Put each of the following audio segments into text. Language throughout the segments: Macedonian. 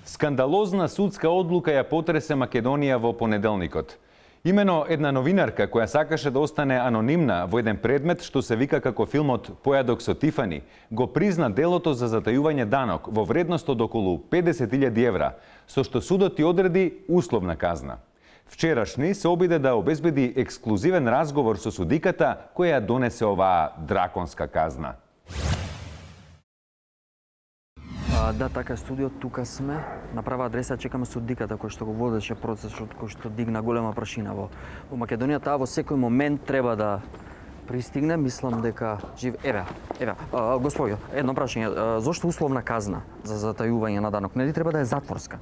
Скандалозна судска одлука ја потресе Македонија во понеделникот. Имено една новинарка која сакаше да остане анонимна во еден предмет што се вика како филмот Појадок со Тифани, го призна делото за затајување данок во вредност од околу 50.000 евра, со што судот ја одреди условна казна. Вчерашни се обиде да обезбеди ексклузивен разговор со судиката која донесе оваа драконска казна. Да, така студио, тука сме. На права адреса чекаме судиката кој што го водеше процесот, кој што дигна голема прашина во Македонија. Таа во секој момент треба да пристигне. Мислам дека еве, господјо, едно прашање. Зошто условна казна за затајување на данок? Нели треба да е затворска?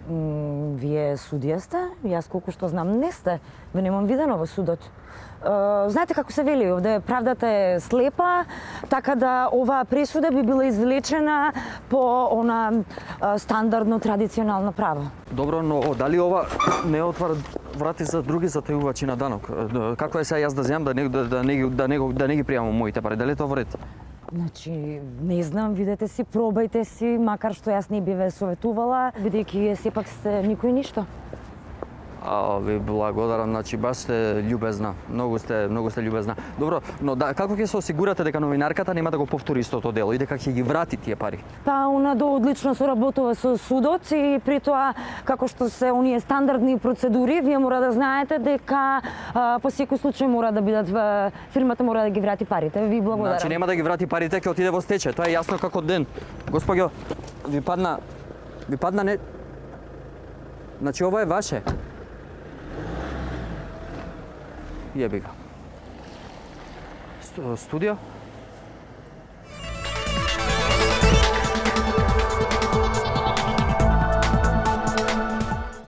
Вие судија сте? Јас колку што знам не сте. Ве немам видено во судот. Знаете како се вели овде, правдата е слепа, така да оваа пресуда би била извлечена по она стандардно традиционално право. Добро, но дали ова не отвара врати за други затајувачи на данок? Како е сега јас да земам да не ги пријамам моите пари? Дали тоа во ред? Значи, не знам, видете си, пробајте си, макар што јас не би ве советувала, бидејќи сепак сте никој ништо. Ви благодарам, значи баш сте љубезна. Многу сте љубезна. Добро, но како ќе се осигурате дека новинарката нема да го повтори истото дело и дека ќе ги врати тие пари? Па, она одлично соработува со судот и при тоа, како што се оние стандардни процедури, вие мора да знаете дека по секој случај мора да бидат фирмата мора да ги врати парите. Ви благодарам. Значи нема да ги врати парите, ќе отиде во стечај. Тоа е јасно како ден. Господјо, ви падна не. Значи ова е ваше. Jebi ga. Studio?